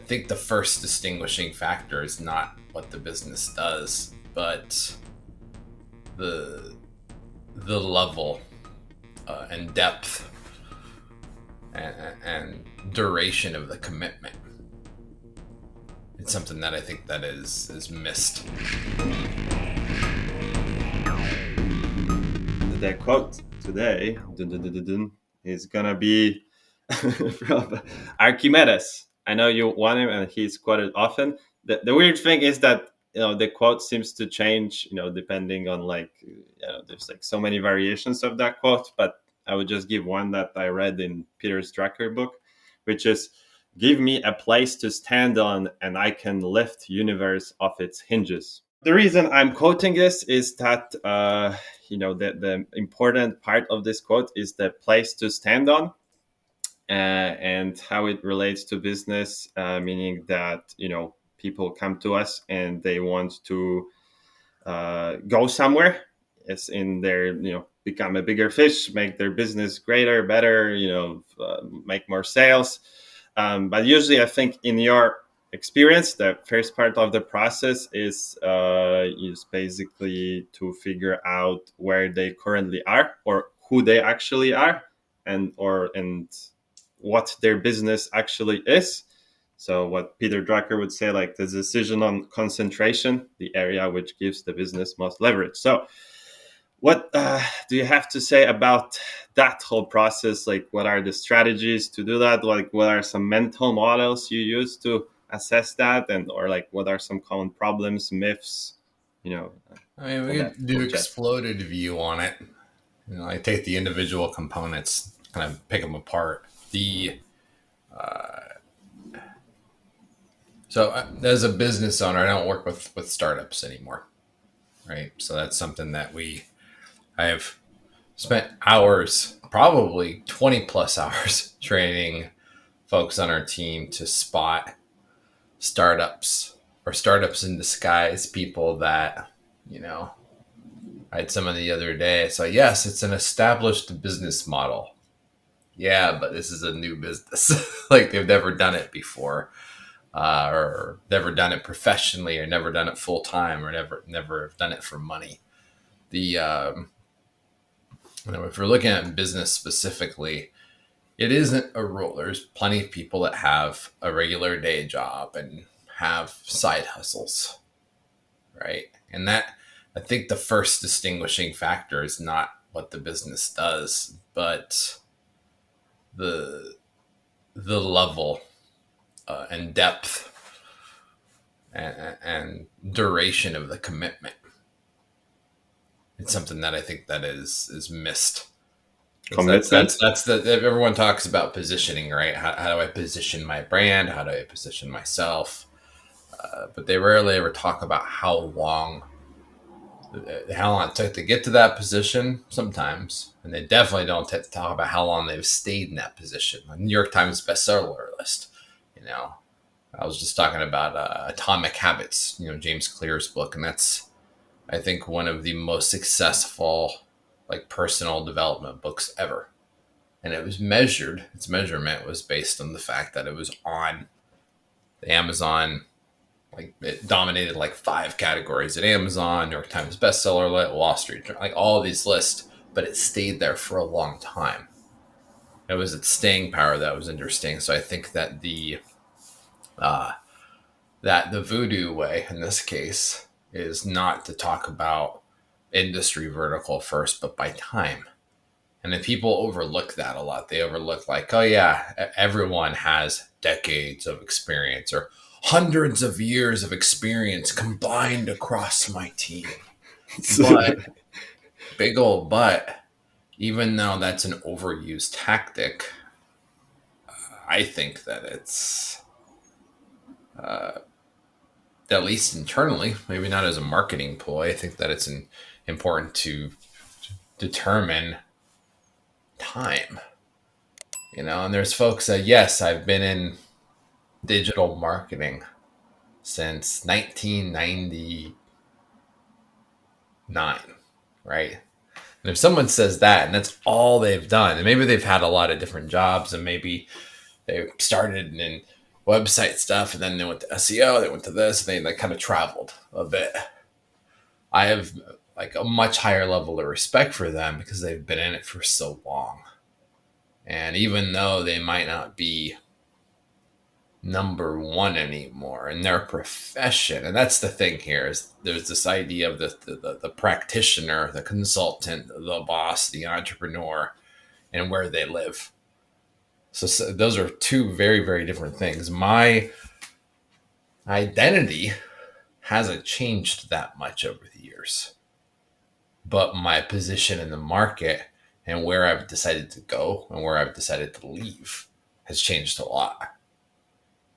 think the first distinguishing factor is not what the business does, but the level and depth and duration of the commitment. It's something that I think that is missed. The quote today is gonna be from Archimedes. I know you want him, and he's quoted often. The weird thing is that the quote seems to change, depending on there's like so many variations of that quote. But I would just give one that I read in Peter Drucker book, which is, "Give me a place to stand on, and I can lift universe off its hinges." The reason I'm quoting this is that the important part of this quote is the place to stand on, and how it relates to business, meaning that people come to us and they want to go somewhere, as in their become a bigger fish, make their business greater, better, make more sales. But usually, I think in your experience, the first part of the process is basically to figure out where they currently are, or who they actually are, and what their business actually is. So what Peter Drucker would say, like the decision on concentration, the area which gives the business most leverage. So what do you have to say about that whole process? Like, what are the strategies to do that? Like, what are some mental models you use to assess that? Or like, what are some common problems, myths, I mean, all we that could do cool jazz? exploded view on it. I take the individual components, kind of pick them apart. As a business owner, I don't work with startups anymore, right? So that's something that I have spent hours, probably 20 plus hours, training folks on our team to spot startups or startups in disguise, people that, I had someone the other day. So, yes, it's an established business model. Yeah, but this is a new business. Like they've never done it before, or never done it professionally, or never done it full time, or never done it for money. The If we're looking at business specifically, it isn't a rule. There's plenty of people that have a regular day job and have side hustles, right? And that, I think the first distinguishing factor is not what the business does, but the level and depth and duration of the commitment. It's something that I think that is missed. Commitment. That's the everyone talks about positioning, right? How do I position my brand? How do I position myself? But they rarely ever talk about how long it took to get to that position sometimes. And they definitely don't talk about how long they've stayed in that position. The New York Times bestseller list, I was just talking about Atomic Habits, James Clear's book. And that's, I think, one of the most successful like personal development books ever. And it was measured, its measurement was based on the fact that it was on the Amazon. Like it dominated like 5 categories at Amazon, New York Times bestseller list, Wall Street, like all of these lists, but it stayed there for a long time. It was its staying power that was interesting. So I think that uh, the voodoo way in this case is not to talk about industry vertical first, but by time. And then people overlook that a lot. They overlook like, oh yeah, everyone has decades of experience or hundreds of years of experience combined across my team. But big old but, even though that's an overused tactic, I think that it's at least internally, maybe not as a marketing ploy. I think that it's important to determine time. And there's folks that, yes, I've been in digital marketing since 1999, right? And if someone says that and that's all they've done, and maybe they've had a lot of different jobs, and maybe they started in website stuff, and then they went to SEO, they went to this, and they like kind of traveled a bit. I have like a much higher level of respect for them because they've been in it for so long. And even though they might not be number one anymore in their profession, and that's the thing here is there's this idea of the practitioner, the consultant, the boss, the entrepreneur, and where they live. So those are two very, very different things. My identity hasn't changed that much over the years, but my position in the market and where I've decided to go and where I've decided to leave has changed a lot.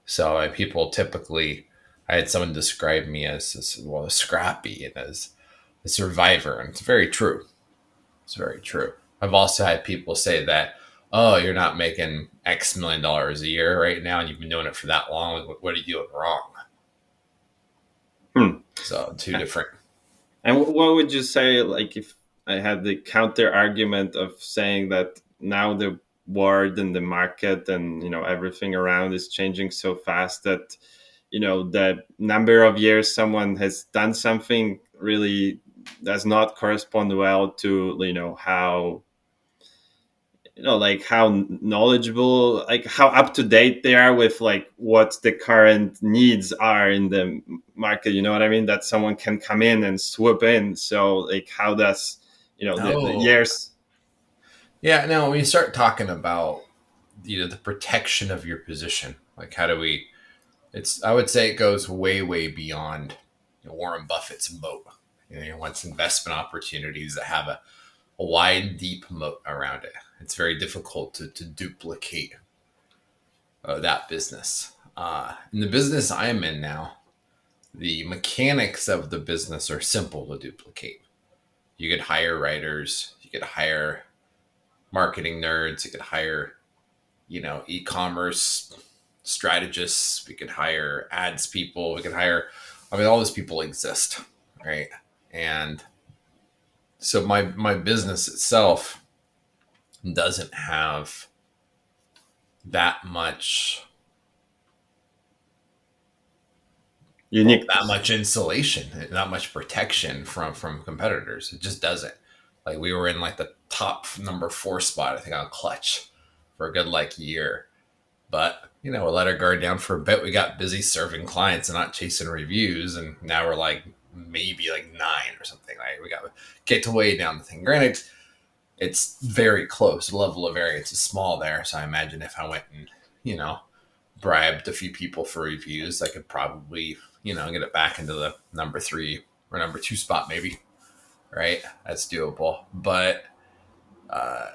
So people typically, I had someone describe me as well, scrappy and as a survivor, and it's very true. It's very true. I've also had people say that, oh, you're not making X million dollars a year right now, and you've been doing it for that long. What are you doing wrong? So two different. And what would you say, like, if I had the counter argument of saying that now the world and the market and, everything around is changing so fast that, the number of years someone has done something really does not correspond well to, how like how knowledgeable, like how up to date they are with like what the current needs are in the market. You know what I mean? That someone can come in and swoop in. So like, how does the Oh, years? yeah. Now, when you start talking about the protection of your position, like how do we? It's I would say it goes way way beyond Warren Buffett's moat. He wants investment opportunities that have a wide, deep moat around it. It's very difficult to duplicate that business. In the business I'm in now, the mechanics of the business are simple to duplicate. You could hire writers, you could hire marketing nerds, you could hire, e-commerce strategists, we could hire ads people, we could hire, I mean, all those people exist, right? And so my business itself doesn't have that much that Uniqueness. much insulation, not much protection from competitors. It just doesn't. Like we were in like the top number 4 spot, I think, on Clutch for a good like year. But we let our guard down for a bit. We got busy serving clients and not chasing reviews, and now we're like maybe like 9 or something. Like we got to get to way down the thing. Granted, it's very close. The level of variance is small there. So I imagine if I went and bribed a few people for reviews, I could probably get it back into the number 3 or number 2 spot, maybe. Right, that's doable. But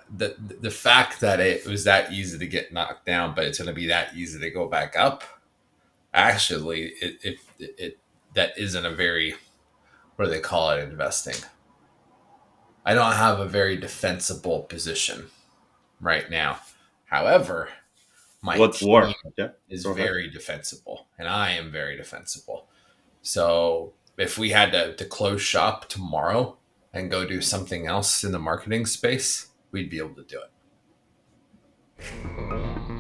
the fact that it was that easy to get knocked down, but it's going to be that easy to go back up. Actually, it that isn't a very, what do they call it, investing. I don't have a very defensible position right now. However, my What team war? Yeah. is Go ahead. very defensible, and I am very defensible. So if we had to close shop tomorrow and go do something else in the marketing space, we'd be able to do it.